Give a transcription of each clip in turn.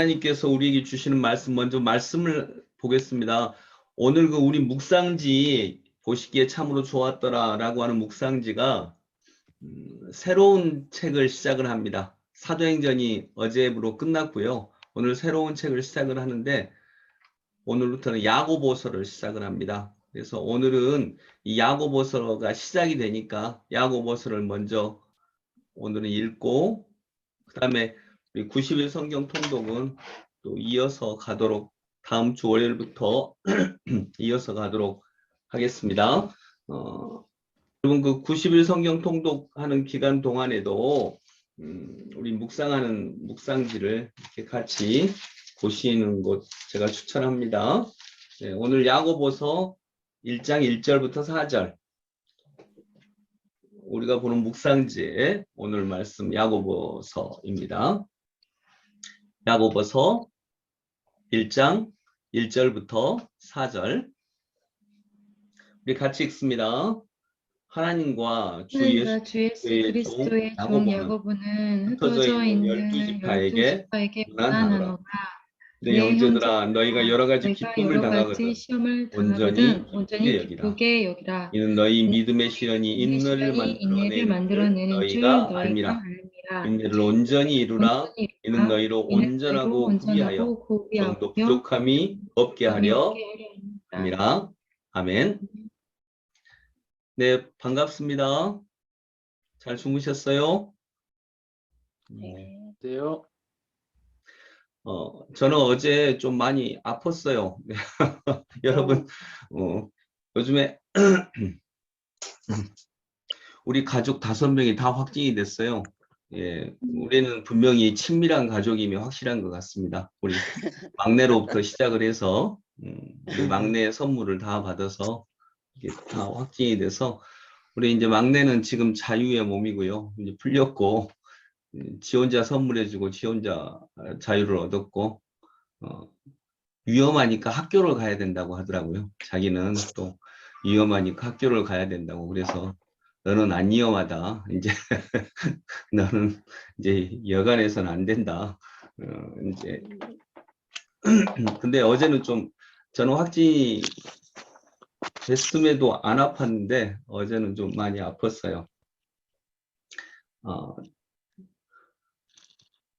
하나님께서 우리에게 주시는 말씀, 먼저 말씀을 보겠습니다. 오늘 우리 묵상지 보시기에 참으로 좋았더라라고 하는 묵상지가 새로운 책을 시작을 합니다. 사도행전이 어제부로 끝났고요. 오늘 새로운 책을 시작을 하는데 오늘부터는 야고보서를 시작을 합니다. 그래서 오늘은 이 야고보서가 시작이 되니까 야고보서를 먼저 오늘은 읽고, 그 다음에 우리 90일 성경 통독은 또 이어서 가도록, 다음 주 월요일부터 이어서 가도록 하겠습니다. 여러분, 그 90일 성경 통독하는 기간 동안에도 우리 묵상하는 묵상지를 이렇게 같이 보시는 곳 제가 추천합니다. 네, 오늘 야고보서 1장 1절부터 4절, 우리가 보는 묵상지의 오늘 말씀 야고보서입니다. 야고보서 1장 1절부터 4절, 우리 같이 읽습니다. 하나님과 주 예수 그리스도의 종 야고보는 흩어져 있는 12지파에게 문안하노라. 문안하노라. 내 형제들아, 너희가 여러 가지 기쁨을 당하거든 시험을 온전히 온전히 여기라. 기쁘게 여기라. 이는 너희 믿음의 시련이 인내를 만들어내는 줄 너희가 알미라. 인내를 온전히 이루라. 이는 너희로 온전하고 구비하여 정도 부족함이 없게 하려 함이라. 아멘. 네, 반갑습니다. 잘 주무셨어요? 네요. 저는 어제 좀 많이 아팠어요. 여러분, 요즘에 우리 가족 5명이 다 확진이 됐어요. 예, 우리는 분명히 친밀한 가족이며 확실한 것 같습니다. 우리 막내로부터 시작을 해서 우리 막내의 선물을 다 받아서 이게 다 확진이 돼서, 우리 이제 막내는 지금 자유의 몸이고요. 이제 풀렸고, 지 혼자 선물해주고 지 혼자 자유를 얻었고, 위험하니까 학교를 가야 된다고 하더라고요. 자기는 또 위험하니까 학교를 가야 된다고. 그래서 너는 안 위험하다. 이제 너는 이제 여간해서는 안 된다. 이제 근데 어제는 좀 저는 확진이 됐음에도 안 아팠는데 어제는 좀 많이 아팠어요.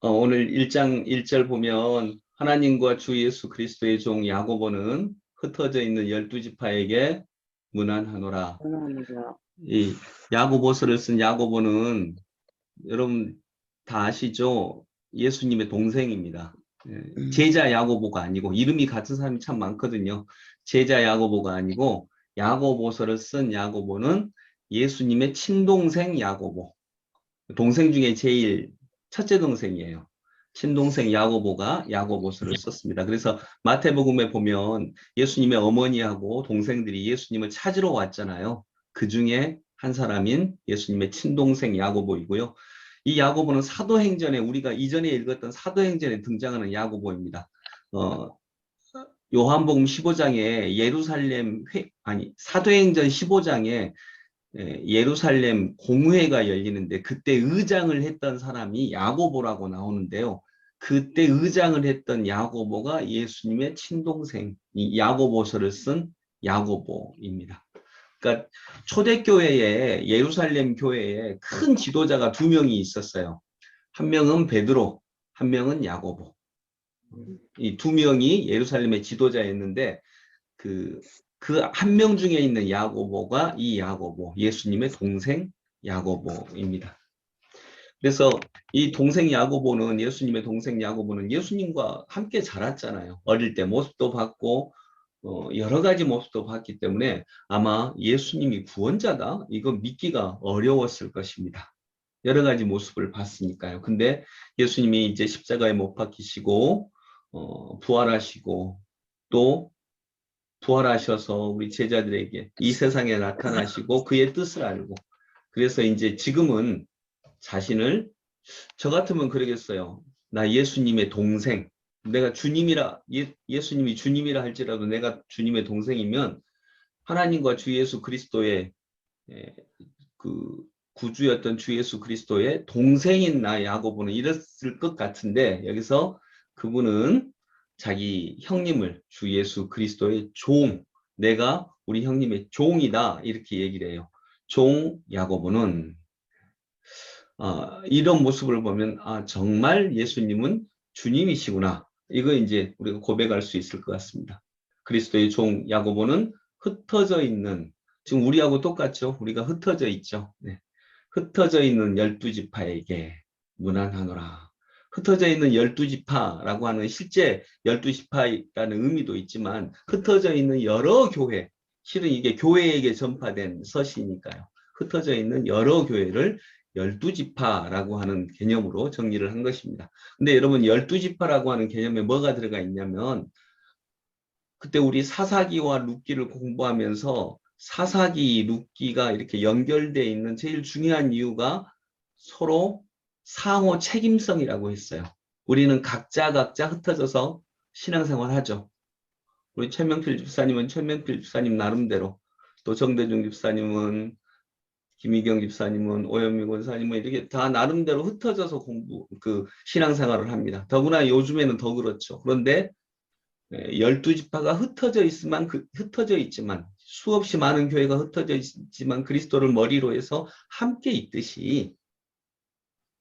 오늘 1장 1절 보면 하나님과 주 예수 그리스도의 종 야고보는 흩어져 있는 12지파에게 문안하노라. 이 야고보서를 쓴 야고보는 여러분 다 아시죠? 예수님의 동생입니다. 제자 야고보가 아니고, 이름이 같은 사람이 참 많거든요. 제자 야고보가 아니고 야고보서를 쓴 야고보는 예수님의 친동생 야고보, 동생 중에 제일 첫째 동생이에요. 친동생 야고보가 야고보서를 썼습니다. 그래서 마태복음에 보면 예수님의 어머니하고 동생들이 예수님을 찾으러 왔잖아요. 그 중에 한 사람인 예수님의 친동생 야고보이고요. 이 야고보는 사도행전에, 우리가 이전에 읽었던 사도행전에 등장하는 야고보입니다. 요한복음 15장에 사도행전 15장에 예루살렘 공회가 열리는데 그때 의장을 했던 사람이 야고보라고 나오는데요. 그때 의장을 했던 야고보가 예수님의 친동생, 이 야고보서를 쓴 야고보입니다. 그러니까 초대교회에, 예루살렘 교회에 큰 지도자가 2명이 있었어요. 한 명은 베드로, 한 명은 야고보. 이 2명이 예루살렘의 지도자였는데 그 한 명 중에 있는 야고보가 이 야고보, 예수님의 동생 야고보입니다. 그래서 이 동생 야고보는, 예수님의 동생 야고보는 예수님과 함께 자랐잖아요. 어릴 때 모습도 봤고 여러 가지 모습도 봤기 때문에 아마 예수님이 구원자다, 이거 믿기가 어려웠을 것입니다. 여러 가지 모습을 봤으니까요. 근데 예수님이 이제 십자가에 못 박히시고 부활하시고 또 부활하셔서 우리 제자들에게 이 세상에 나타나시고 그의 뜻을 알고, 그래서 이제 지금은 자신을, 저 같으면 그러겠어요. 나 예수님의 동생, 내가 주님이라, 예수님이 주님이라 할지라도 내가 주님의 동생이면 하나님과 주 예수 그리스도의 그 구주였던 주 예수 그리스도의 동생인 나 야고보는 이랬을 것 같은데, 여기서 그분은 자기 형님을 주 예수 그리스도의 종, 내가 우리 형님의 종이다 이렇게 얘기를 해요. 종 야고보는 이런 모습을 보면 정말 예수님은 주님이시구나. 이거 이제 우리가 고백할 수 있을 것 같습니다. 그리스도의 종 야고보는 흩어져 있는, 지금 우리하고 똑같죠? 우리가 흩어져 있죠. 네. 흩어져 있는 12지파에게 문안하노라. 흩어져 있는 12지파라고 하는 실제 12지파라는 의미도 있지만 흩어져 있는 여러 교회, 실은 이게 교회에게 전파된 서시니까요. 흩어져 있는 여러 교회를 12지파라고 하는 개념으로 정리를 한 것입니다. 근데 여러분 12지파라고 하는 개념에 뭐가 들어가 있냐면 그때 우리 사사기와 룻기를 공부하면서 사사기, 룻기가 이렇게 연결되어 있는 제일 중요한 이유가 서로 상호 책임성이라고 했어요. 우리는 각자 흩어져서 신앙생활 하죠. 우리 최명필 집사님은 최명필 집사님 나름대로, 또 정대중 집사님은, 김희경 집사님은, 오현미 권사님은 이렇게 다 나름대로 흩어져서 신앙생활을 합니다. 더구나 요즘에는 더 그렇죠. 그런데 12지파가 흩어져 있지만 수없이 많은 교회가 흩어져 있지만 그리스도를 머리로 해서 함께 있듯이,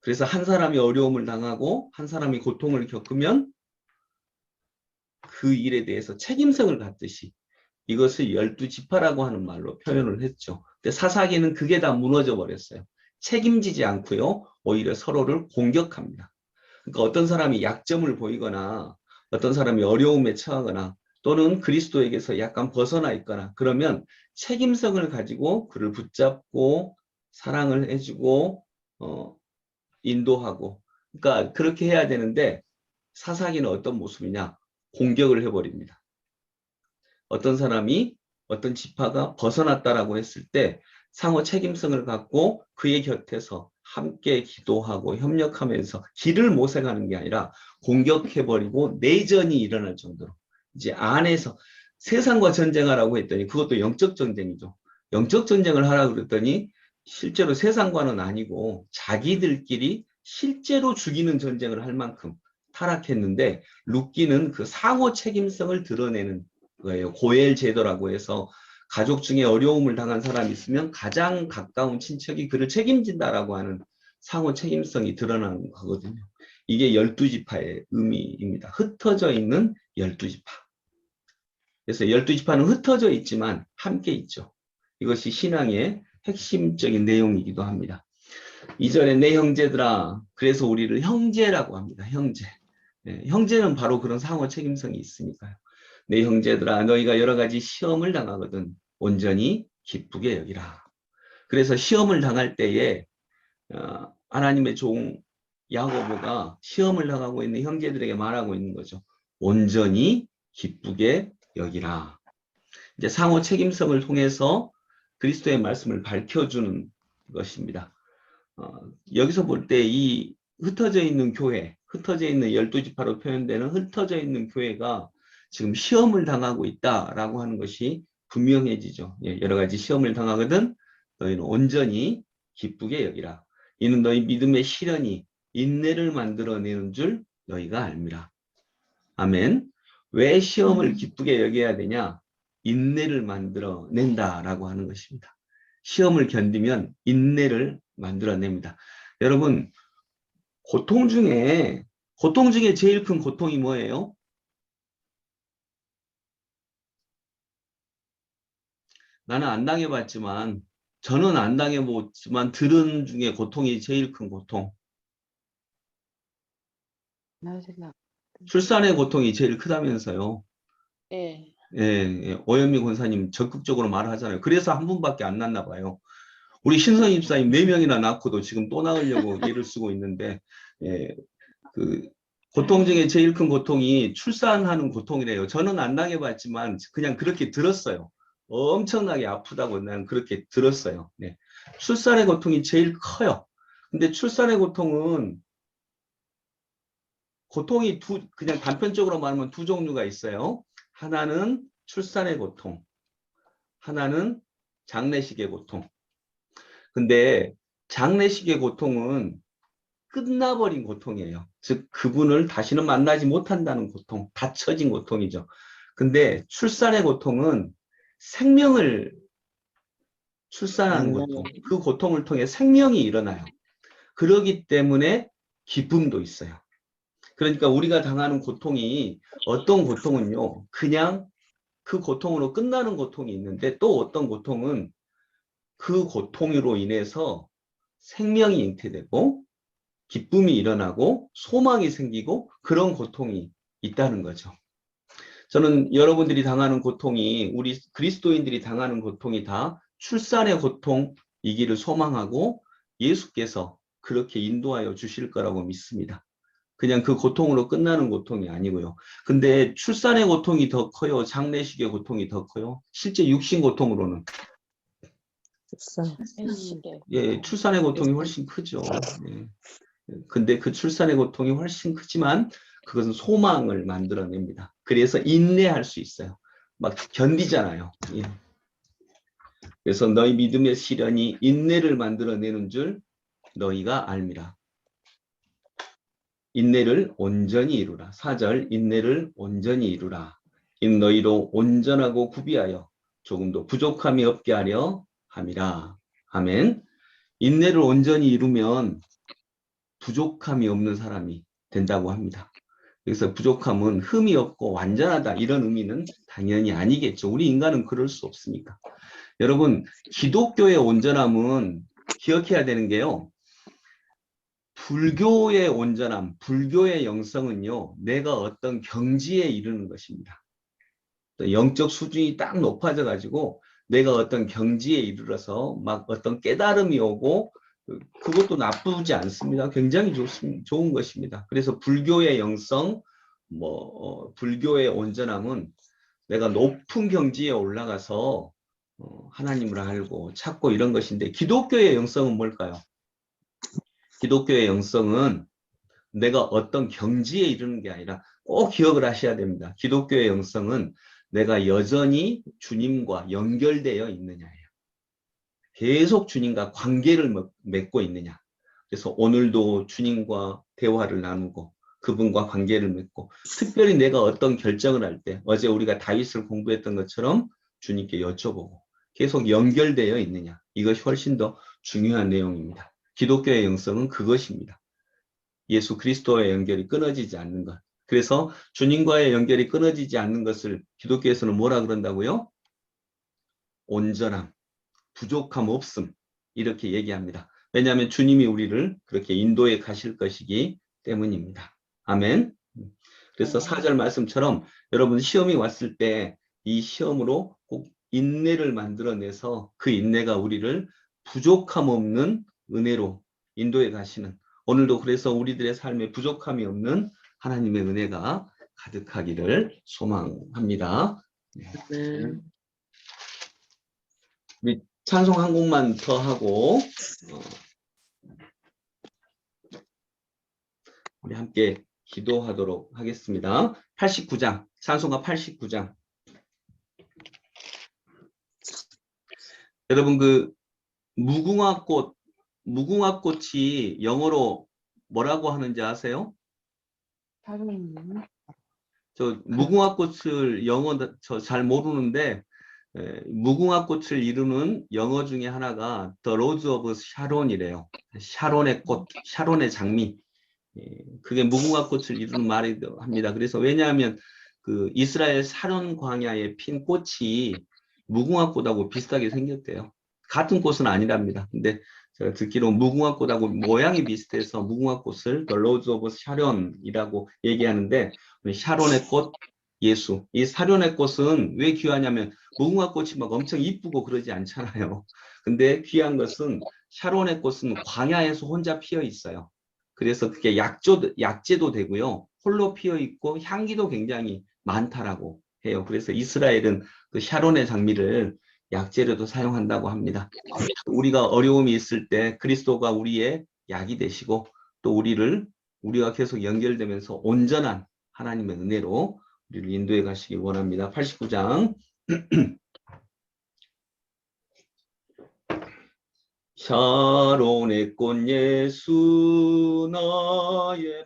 그래서 한 사람이 어려움을 당하고 한 사람이 고통을 겪으면 그 일에 대해서 책임성을 갖듯이 이것을 12지파라고 하는 말로 표현을 했죠. 근데 사사기는 그게 다 무너져 버렸어요. 책임지지 않고요. 오히려 서로를 공격합니다. 그러니까 어떤 사람이 약점을 보이거나 어떤 사람이 어려움에 처하거나 또는 그리스도에게서 약간 벗어나 있거나 그러면 책임성을 가지고 그를 붙잡고 사랑을 해주고 인도하고, 그러니까 그렇게 해야 되는데 사사기는 어떤 모습이냐? 공격을 해버립니다. 어떤 사람이 어떤 지파가 벗어났다라고 했을 때 상호 책임성을 갖고 그의 곁에서 함께 기도하고 협력하면서 길을 모색하는 게 아니라 공격해버리고 내전이 일어날 정도로, 이제 안에서 세상과 전쟁하라고 했더니 그것도 영적 전쟁이죠. 영적 전쟁을 하라고 그랬더니 실제로 세상과는 아니고 자기들끼리 실제로 죽이는 전쟁을 할 만큼 타락했는데, 룻기는 그 상호 책임성을 드러내는 거예요. 고엘 제도라고 해서 가족 중에 어려움을 당한 사람이 있으면 가장 가까운 친척이 그를 책임진다라고 하는 상호 책임성이 드러나는 거거든요. 이게 12지파의 의미입니다. 흩어져 있는 12지파. 그래서 12지파는 흩어져 있지만 함께 있죠. 이것이 신앙의 핵심적인 내용이기도 합니다. 2절에 내 형제들아, 그래서 우리를 형제라고 합니다. 형제. 네, 형제는 바로 그런 상호 책임성이 있으니까요. 내 형제들아, 너희가 여러 가지 시험을 당하거든 온전히 기쁘게 여기라. 그래서 시험을 당할 때에 하나님의 종 야고보가 시험을 당하고 있는 형제들에게 말하고 있는 거죠. 온전히 기쁘게 여기라. 이제 상호 책임성을 통해서 그리스도의 말씀을 밝혀주는 것입니다. 여기서 볼 때 이 흩어져 있는 교회, 흩어져 있는 12지파로 표현되는 흩어져 있는 교회가 지금 시험을 당하고 있다라고 하는 것이 분명해지죠. 여러 가지 시험을 당하거든 너희는 온전히 기쁘게 여기라. 이는 너희 믿음의 시련이 인내를 만들어내는 줄 너희가 알미라. 아멘. 왜 시험을 기쁘게 여겨야 되냐? 인내를 만들어낸다라고 하는 것입니다. 시험을 견디면 인내를 만들어냅니다. 여러분, 고통 중에 제일 큰 고통이 뭐예요? 나는 안 당해봤지만, 저는 안 당해봤지만 들은 중에 고통이 제일 큰 고통. 출산의 고통이 제일 크다면서요. 예. 예, 오현미 권사님 적극적으로 말하잖아요. 그래서 한 분밖에 안 낳나 봐요. 우리 신선희 집사님 4명이나 낳고도 지금 또 낳으려고 애를 쓰고 있는데, 그 고통 중에 제일 큰 고통이 출산하는 고통이래요. 저는 안 당해봤지만 그냥 그렇게 들었어요. 엄청나게 아프다고 난 그렇게 들었어요. 네. 출산의 고통이 제일 커요. 근데 출산의 고통은 그냥 단편적으로 말하면 두 종류가 있어요. 하나는 출산의 고통, 하나는 장례식의 고통. 근데 장례식의 고통은 끝나버린 고통이에요. 즉 그분을 다시는 만나지 못한다는 고통, 닫혀진 고통이죠. 근데 출산의 고통은 생명을 출산하는 고통, 그 고통을 통해 생명이 일어나요. 그러기 때문에 기쁨도 있어요. 그러니까 우리가 당하는 고통이 어떤 고통은요, 그냥 그 고통으로 끝나는 고통이 있는데 또 어떤 고통은 그 고통으로 인해서 생명이 잉태되고 기쁨이 일어나고 소망이 생기고 그런 고통이 있다는 거죠. 저는 여러분들이 당하는 고통이 우리 그리스도인들이 당하는 고통이 다 출산의 고통이기를 소망하고 예수께서 그렇게 인도하여 주실 거라고 믿습니다. 그냥 그 고통으로 끝나는 고통이 아니고요. 근데 출산의 고통이 더 커요? 장례식의 고통이 더 커요? 실제 육신 고통으로는 예, 출산의 고통이 훨씬 크죠. 예. 근데 그 출산의 고통이 훨씬 크지만 그것은 소망을 만들어냅니다. 그래서 인내할 수 있어요. 막 견디잖아요. 예. 그래서 너희 믿음의 시련이 인내를 만들어내는 줄 너희가 알미라. 인내를 온전히 이루라. 4절 인내를 온전히 이루라. 인 너희로 온전하고 구비하여 조금도 부족함이 없게 하려 함이라. 아멘. 인내를 온전히 이루면 부족함이 없는 사람이 된다고 합니다. 그래서 부족함은 흠이 없고 완전하다 이런 의미는 당연히 아니겠죠. 우리 인간은 그럴 수 없으니까. 여러분 기독교의 온전함은 기억해야 되는 게요. 불교의 온전함, 불교의 영성은요. 내가 어떤 경지에 이르는 것입니다. 영적 수준이 딱 높아져 가지고 내가 어떤 경지에 이르러서 막 어떤 깨달음이 오고 그것도 나쁘지 않습니다. 굉장히 좋은 것입니다. 그래서 불교의 영성, 불교의 온전함은 내가 높은 경지에 올라가서 하나님을 알고 찾고 이런 것인데 기독교의 영성은 뭘까요? 기독교의 영성은 내가 어떤 경지에 이르는 게 아니라 꼭 기억을 하셔야 됩니다. 기독교의 영성은 내가 여전히 주님과 연결되어 있느냐예요. 계속 주님과 관계를 맺고 있느냐. 그래서 오늘도 주님과 대화를 나누고 그분과 관계를 맺고 특별히 내가 어떤 결정을 할 때 어제 우리가 다윗을 공부했던 것처럼 주님께 여쭤보고 계속 연결되어 있느냐. 이것이 훨씬 더 중요한 내용입니다. 기독교의 영성은 그것입니다. 예수 그리스도와의 연결이 끊어지지 않는 것. 그래서 주님과의 연결이 끊어지지 않는 것을 기독교에서는 뭐라 그런다고요? 온전함, 부족함 없음 이렇게 얘기합니다. 왜냐하면 주님이 우리를 그렇게 인도해 가실 것이기 때문입니다. 아멘. 그래서 4절 말씀처럼 여러분 시험이 왔을 때 이 시험으로 꼭 인내를 만들어내서 그 인내가 우리를 부족함 없는 은혜로 인도해 가시는 오늘도 그래서 우리들의 삶에 부족함이 없는 하나님의 은혜가 가득하기를 소망합니다. 우리 찬송 한 곡만 더 하고 우리 함께 기도하도록 하겠습니다. 89장, 찬송가 89장. 여러분 그 무궁화꽃이 영어로 뭐라고 하는지 아세요? 저 무궁화꽃을 영어 저 잘 모르는데 무궁화꽃을 이루는 영어 중에 하나가 The Rose of Sharon이래요. 샤론의 꽃, 샤론의 장미. 그게 무궁화꽃을 이루는 말이기도 합니다. 그래서 왜냐하면 그 이스라엘 사론 광야에 핀 꽃이 무궁화꽃하고 비슷하게 생겼대요. 같은 꽃은 아니랍니다. 근데 제가 듣기로 무궁화꽃하고 모양이 비슷해서 무궁화꽃을 The Rose of Sharon이라고 얘기하는데 샤론의 꽃, 예수. 이 샤론의 꽃은 왜 귀하냐면 무궁화꽃이 막 엄청 이쁘고 그러지 않잖아요. 근데 귀한 것은 샤론의 꽃은 광야에서 혼자 피어 있어요. 그래서 그게 약재도 되고요. 홀로 피어 있고 향기도 굉장히 많다라고 해요. 그래서 이스라엘은 그 샤론의 장미를 약재로도 사용한다고 합니다. 우리가 어려움이 있을 때 그리스도가 우리의 약이 되시고 또 우리와 계속 연결되면서 온전한 하나님의 은혜로 우리를 인도해 가시길 원합니다. 89장 샤론의 꽃 예수 나의